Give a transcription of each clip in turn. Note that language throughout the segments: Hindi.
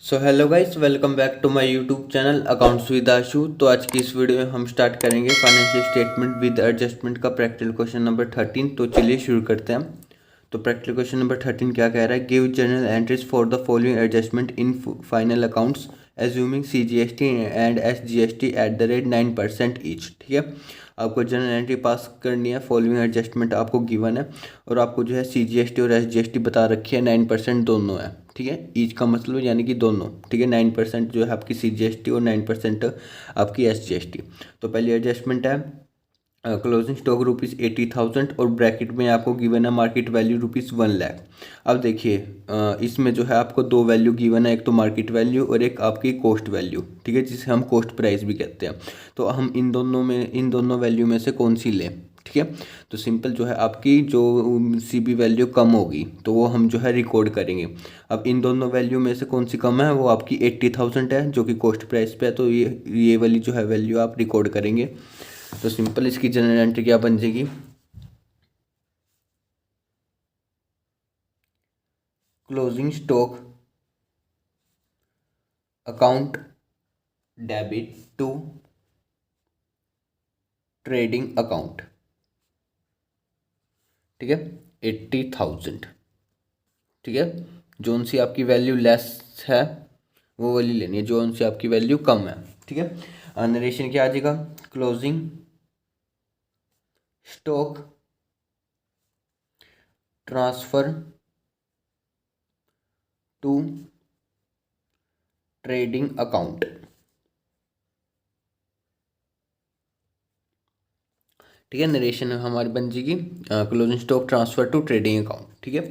So hello guys, welcome back to my YouTube channel accounts with Ashu. तो आज की इस वीडियो में हम स्टार्ट करेंगे फाइनेंशियल स्टेटमेंट विद एडजस्टमेंट का प्रैक्टिकल क्वेश्चन नंबर 13। तो चलिए शुरू करते हैं। तो प्रैक्टिकल क्वेश्चन नंबर 13 क्या कह रहा है? Give general entries for the following adjustment in final accounts assuming CGST and SGST at the rate 9% each. ठीक है, आपको जनरल एंट्री पास करनी है। फॉलोइंग एडजस्टमेंट आपको गिवन है और आपको जो है CGST और SGST बता रखी है, 9% दोनों है। ठीक है, ईच का मतलब यानी कि दोनों। ठीक है, 9% जो है आपकी CGST और 9% आपकी SGST। तो पहली एडजस्टमेंट है क्लोजिंग स्टॉक ₹80,000 और ब्रैकेट में आपको गिवन है मार्केट वैल्यू ₹1,00,000। अब देखिए इसमें जो है आपको दो वैल्यू गिवन है, एक तो मार्केट वैल्यू और एक आपकी कॉस्ट वैल्यू। ठीक है, जिसे हम कॉस्ट प्राइस भी कहते हैं। तो हम इन दोनों वैल्यू में से कौन सी लें? ठीक है, तो सिंपल जो है आपकी जो CB वैल्यू कम होगी तो वो हम जो है रिकॉर्ड करेंगे। अब इन दोनों वैल्यू में से कौन सी कम है? वो आपकी 80,000 है जो कि कॉस्ट प्राइस पे है। तो ये वाली जो है वैल्यू आप रिकॉर्ड करेंगे। तो सिंपल इसकी जनरल एंट्री क्या बन जाएगी? Closing stock account debit to trading account. ठीक है, 80,000। ठीक है, जोन सी आपकी वैल्यू लेस है वो वाली लेनी है, जोन सी आपकी वैल्यू कम है। ठीक है, नरेशन क्या आ जाएगा? Closing stock transfer to trading account. ठीक है, नरेशन हमारी बन जाएगी closing stock transfer to trading account. ठीक है,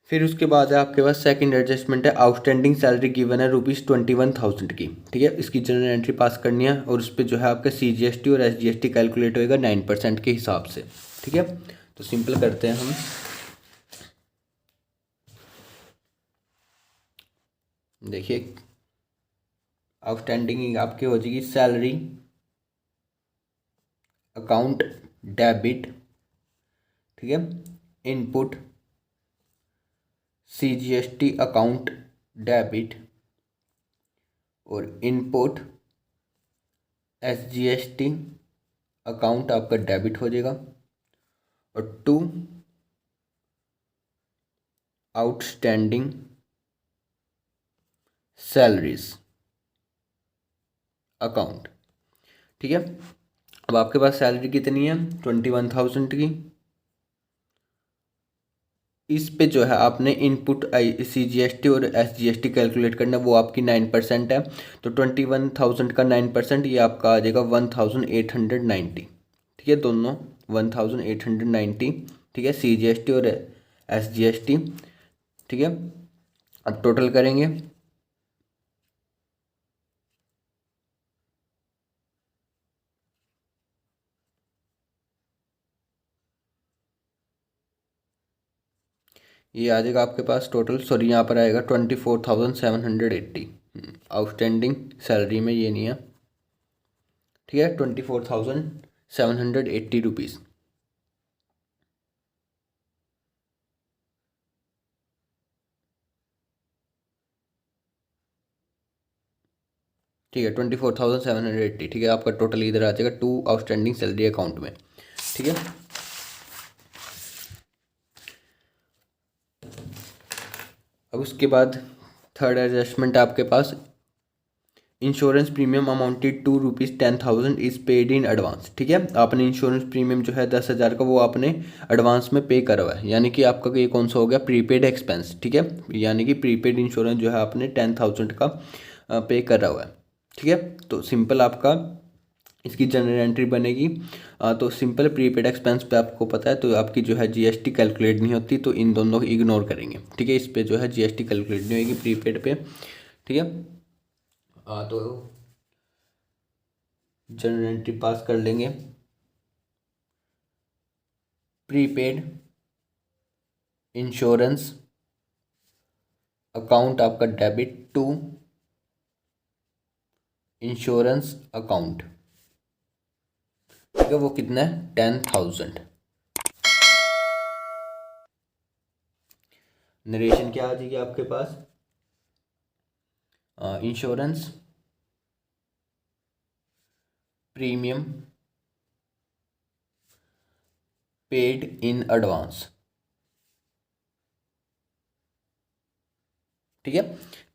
फिर उसके बाद है आपके पास सेकंड एडजस्टमेंट है आउटस्टैंडिंग सैलरी गिवन है ₹21,000 की। ठीक है, इसकी जनरल एंट्री पास करनी है और उस पर जो है आपका CGST और SGST कैलकुलेट होएगा 9% के हिसाब से। ठीक है, तो सिंपल करते हैं हम। देखिए आउटस्टैंडिंग आपकी हो जाएगी सैलरी अकाउंट डेबिट। ठीक है, इनपुट CGST अकाउंट डेबिट और इनपुट SGST अकाउंट आपका डेबिट हो जाएगा। और टू आउटस्टैंडिंग सैलरीज अकाउंट। ठीक है, अब आपके पास सैलरी कितनी है? 21,000 की। इस पे जो है आपने इनपुट CGST और SGST कैलकुलेट करना है, वो आपकी 9% है। तो 21,000 का 9% ये आपका आ जाएगा 1,890। ठीक है, दोनों 1,890। ठीक है, CGST और SGST। ठीक है, अब टोटल करेंगे। ये आ जाएगा आपके पास टोटल, सॉरी यहाँ पर आएगा 24,780। आउटस्टैंडिंग सैलरी में ये नहीं है। ठीक है, ₹24,780। ठीक है, 24,780। ठीक है, आपका टोटल इधर आ जाएगा टू आउटस्टैंडिंग सैलरी अकाउंट में। ठीक है, अब उसके बाद थर्ड एडजस्टमेंट आपके पास insurance premium amounted to ₹10,000 is paid in advance. ठीक है, आपने इंश्योरेंस प्रीमियम जो है 10,000 का वो आपने एडवांस में पे करा हुआ है, यानी कि आपका ये कौन सा हो गया? Prepaid expense. ठीक है, यानी कि प्रीपेड इंश्योरेंस जो है आपने 10,000 का पे करा हुआ है। ठीक है, तो सिंपल आपका इसकी जनरल एंट्री बनेगी। तो सिंपल प्रीपेड एक्सपेंस पे आपको पता है तो आपकी जो है GST कैलकुलेट नहीं होती, तो इन दोनों को इग्नोर करेंगे। ठीक है, इस पे जो है GST कैलकुलेट नहीं होगी प्रीपेड पे। ठीक है, तो जनरल एंट्री पास कर लेंगे। प्रीपेड इंश्योरेंस अकाउंट आपका डेबिट टू इंश्योरेंस अकाउंट। ठीक है, वो कितना है? 10,000। नरेशन क्या आ जाएगी आपके पास, insurance premium paid in advance. ठीक है,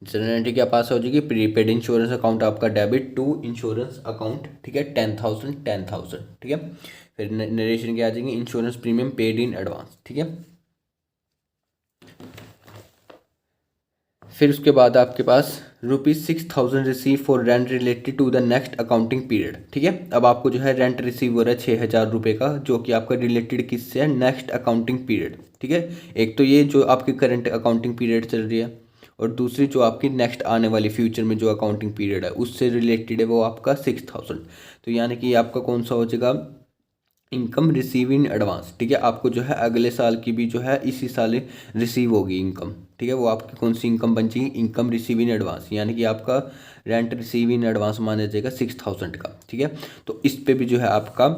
जनरल एंट्री क्या पास हो जाएगी, प्रीपेड इंश्योरेंस अकाउंट आपका डेबिट टू इंश्योरेंस अकाउंट। ठीक है, 10,000 ठीक है। फिर नरेशन क्या आ जाएंगे, insurance premium paid in advance. ठीक है, फिर उसके बाद आपके पास ₹6,000 receive for rent related to the next accounting period. ठीक है, अब आपको जो है रेंट रिसीव हो रहा है 6,000 रुपये का, जो कि आपका रिलेटेड किससे है, नेक्स्ट अकाउंटिंग पीरियड। ठीक है, एक तो ये जो आपकी करंट अकाउंटिंग पीरियड चल रही है, और दूसरी जो आपकी नेक्स्ट आने वाली फ्यूचर में जो अकाउंटिंग पीरियड है उससे रिलेटेड है, वो आपका 6,000। तो यानी कि आपका कौन सा हो जाएगा, इनकम रिसीव इन एडवांस। ठीक है, आपको जो है अगले साल की भी जो है इसी साल रिसीव होगी इनकम। ठीक है, वो आपकी कौन सी इनकम बन जाएगी, इनकम रिसीव इन एडवांस, यानी कि आपका रेंट रिसीव इन एडवांस माना जाएगा 6,000 का। ठीक है, तो इस पे भी जो है आपका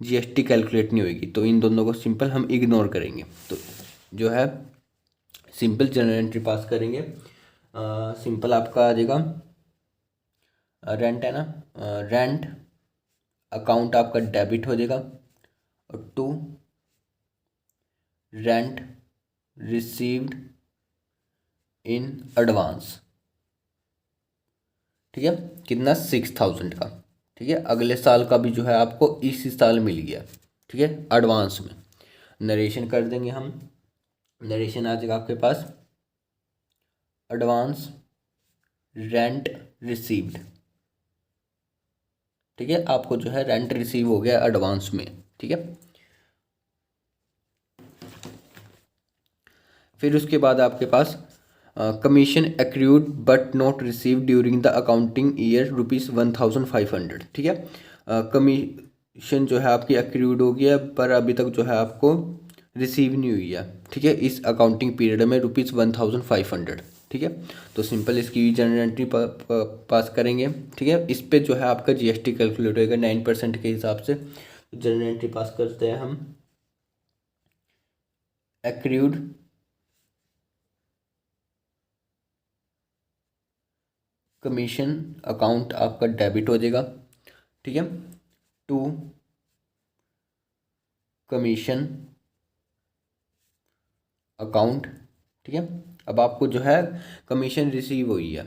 जीएसटी कैलकुलेट नहीं होगी, तो इन दोनों को सिंपल हम इग्नोर करेंगे। तो जो है सिंपल जनरल एंट्री पास करेंगे, सिंपल आपका आ जाएगा रेंट है ना, रेंट अकाउंट आपका डेबिट हो जाएगा, और to rent received in advance. ठीक है, कितना, 6,000 का। ठीक है, अगले साल का भी जो है आपको इसी साल मिल गया। ठीक है, एडवांस में नरेशन कर देंगे हम, नरेशन आ जाएगा आपके पास एडवांस रेंट रिसीव्ड। ठीक है, आपको जो है रेंट रिसीव हो गया एडवांस में। ठीक है, फिर उसके बाद आपके पास commission accrued but not receive during the accounting year ₹1,500। ठीक है, कमीशन जो है आपकी एक्रूड हो गया, पर अभी तक जो है आपको रिसीव नहीं हुई है। ठीक है, इस अकाउंटिंग पीरियड में ₹1,500। ठीक है, तो सिंपल इसकी जनरल एंट्री पास करेंगे। ठीक है, इस पे जो है आपका जीएसटी कैलकुलेट होएगा 9% के हिसाब से। जनरल एंट्री पास करते हैं हम, एक्रूड कमीशन अकाउंट आपका डेबिट हो जाएगा। ठीक है, टू कमीशन अकाउंट। ठीक है, अब आपको जो है कमीशन रिसीव हुई है,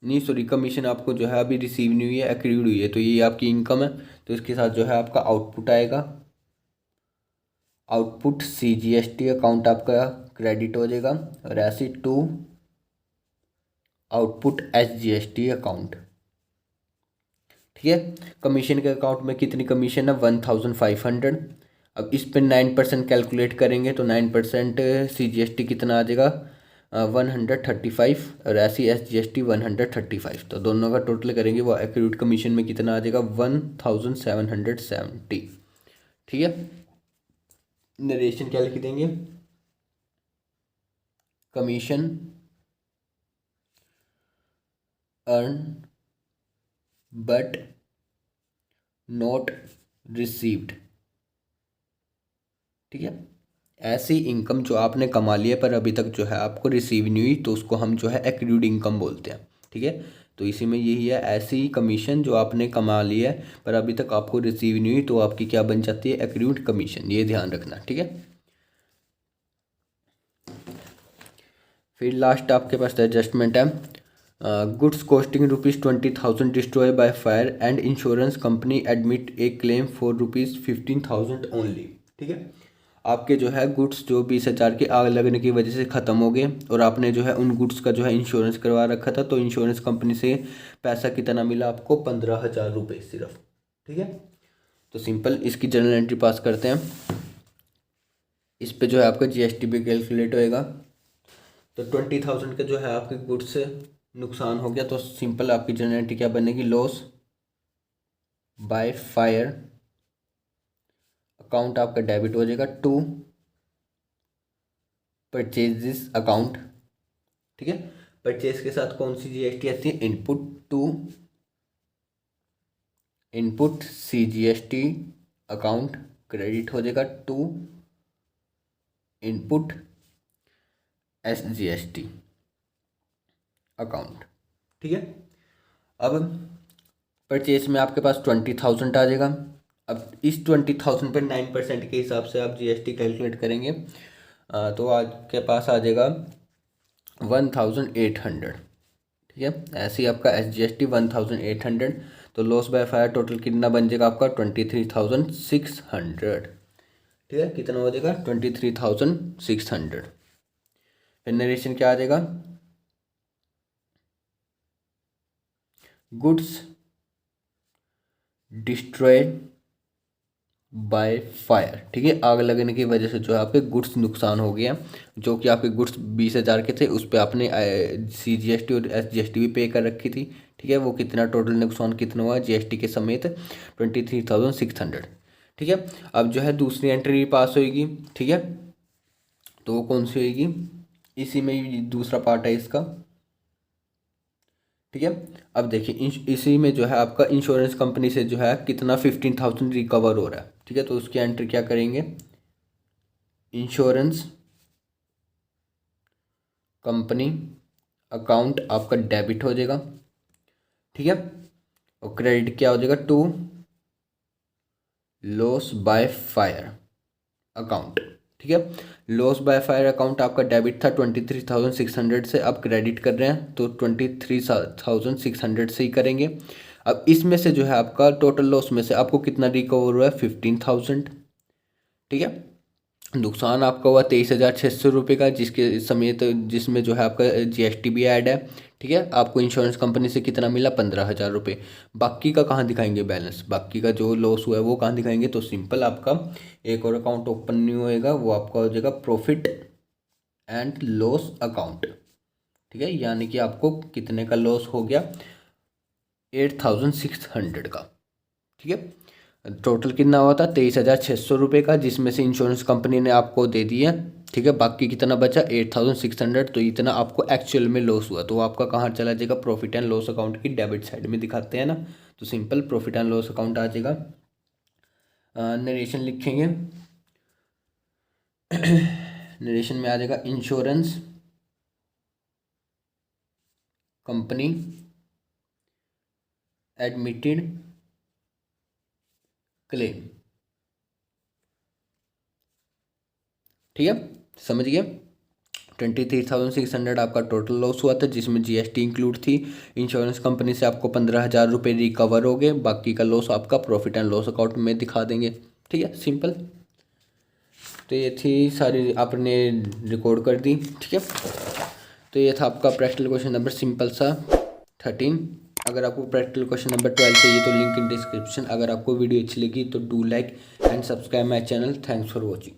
नहीं सॉरी, कमीशन आपको जो है अभी रिसीव नहीं हुई है, एक्रूड हुई है, तो ये आपकी इनकम है। तो इसके साथ जो है आपका आउटपुट आएगा, आउटपुट सीजीएसटी अकाउंट आपका क्रेडिट हो जाएगा, और ऐसे टू आउटपुट एसजीएसटी अकाउंट। ठीक है, कमीशन के अकाउंट में कितनी कमीशन है, 1,500। अब इस पे 9% कैलकुलेट करेंगे, तो 9% सीजीएसटी कितना आ जाएगा, 135, और ऐसी एसजीएसटी 135। तो दोनों का टोटल करेंगे, वो एक्रूड कमीशन में कितना आ जाएगा, 1,770। ठीक है, नरेशन क्या लिख देंगे, commission earn but not received. ठीक है, ऐसी इनकम जो आपने कमा ली है पर अभी तक जो है आपको रिसीव नहीं हुई, तो उसको हम जो है एक्रूड इनकम बोलते हैं। ठीक है, तो इसी में यही है, ऐसी कमीशन जो आपने कमा ली है पर अभी तक आपको रिसीव नहीं हुई, तो आपकी क्या बन जाती है, एक्रूड कमीशन। ये ध्यान रखना। ठीक है, फिर लास्ट आपके पास एडजस्टमेंट है, goods costing ₹20,000 destroy by fire and insurance company admit A claim for ₹15,000 only. ठीक है, आपके जो है गुड्स जो 20,000 की आग लगने की वजह से ख़त्म हो गए, और आपने जो है उन गुड्स का जो है इंश्योरेंस करवा रखा था, तो इंश्योरेंस कंपनी से पैसा कितना मिला आपको, 15,000 रुपये सिर्फ। ठीक है, तो सिंपल इसकी जनरल एंट्री पास करते हैं, इस पे जो है आपका जीएसटी भी कैलकुलेट होएगा। तो 20,000 का जो है आपके गुड्स से नुकसान हो गया, तो सिंपल आपकी जनरल एंट्री क्या बनेगी, लॉस बाय फायर अकाउंट आपका डेबिट हो जाएगा टू परचेजेस अकाउंट। ठीक है, परचेज के साथ कौन सी जीएसटी आती है, input to input CGST account credit हो जाएगा टू इनपुट SGST अकाउंट। ठीक है, अब परचेज में आपके पास 20,000 आ जाएगा। अब इस 20,000 पर 9% के हिसाब से आप GST कैलकुलेट करेंगे तो आपके पास आ जाएगा 1,800। ठीक है, ऐसे ही आपका SGST 1,800। तो लॉस बाय फायर टोटल कितना बन जाएगा आपका 23,600। ठीक है, कितना हो जाएगा 23,600। फिर नरेशन क्या आ जाएगा, गुड्स डिस्ट्रॉयड बाय फायर। ठीक है, आग लगने की वजह से जो है आपके गुड्स नुकसान हो गया, जो कि आपके गुड्स 20,000 के थे, उस पर आपने CGST और SGST भी पे कर रखी थी। ठीक है, वो कितना टोटल नुकसान कितना हुआ GST के समेत 23,600। ठीक है, अब जो है दूसरी एंट्री पास होगी। ठीक है, तो वो कौन सी होगी, इसी में ही दूसरा पार्ट है इसका। ठीक है, अब देखिए इसी में जो है आपका इंश्योरेंस कंपनी से जो है कितना 15,000 रिकवर हो रहा है। ठीक है, तो उसकी एंट्री क्या करेंगे, इंश्योरेंस कंपनी अकाउंट आपका डेबिट हो जाएगा। ठीक है, और क्रेडिट क्या हो जाएगा, to loss by fire account. ठीक है, लॉस बाय फायर अकाउंट आपका डेबिट था 23,600 से, अब क्रेडिट कर रहे हैं तो 23,600 से ही करेंगे। अब इसमें से जो है आपका टोटल लॉस में से आपको कितना रिकवर हुआ है 15,000। ठीक है, नुकसान आपका हुआ 23,600 रुपये का, जिसके समेत जिसमें जो है आपका GST भी ऐड है। ठीक है, आपको इंश्योरेंस कंपनी से कितना मिला 15,000 रुपये। बाकी का कहाँ दिखाएंगे बैलेंस, बाकी का जो लॉस हुआ है वो कहाँ दिखाएंगे, तो सिंपल आपका एक और अकाउंट ओपन नहीं होएगा, वो आपका हो जाएगा प्रॉफिट एंड लॉस अकाउंट। ठीक है, यानी कि आपको कितने का लॉस हो गया 8,600 का। ठीक है, टोटल कितना हुआ था 23,600 रुपये का, जिसमें से इंश्योरेंस कंपनी ने आपको दे दिया। ठीक है, बाकी कितना बचा 8,600। तो इतना आपको एक्चुअल में लॉस हुआ, तो आपका कहाँ चला जाएगा, प्रॉफिट एंड लॉस अकाउंट की डेबिट साइड में दिखाते हैं ना, तो simple profit and loss account आ जाएगा। नरेशन लिखेंगे नरेशन में आ जाएगा इंश्योरेंस कंपनी एडमिटेड क्लेम। ठीक है, समझ गए, 23,600 आपका टोटल लॉस हुआ था, जिसमें GST इंक्लूड थी। इंश्योरेंस कंपनी से आपको 15,000 रुपये रिकवर हो गए, बाकी का लॉस आपका प्रॉफिट एंड लॉस अकाउंट में दिखा देंगे। ठीक है, सिंपल। तो ये थी सारी आपने रिकॉर्ड कर दी। ठीक है, तो ये था आपका प्रैक्टिकल क्वेश्चन नंबर सिंपल सा 13। अगर आपको प्रैक्टिकल क्वेश्चन नंबर 12 चाहिए तो लिंक इन डिस्क्रिप्शन। अगर आपको वीडियो अच्छी लगी तो do like and subscribe my channel. Thanks for watching.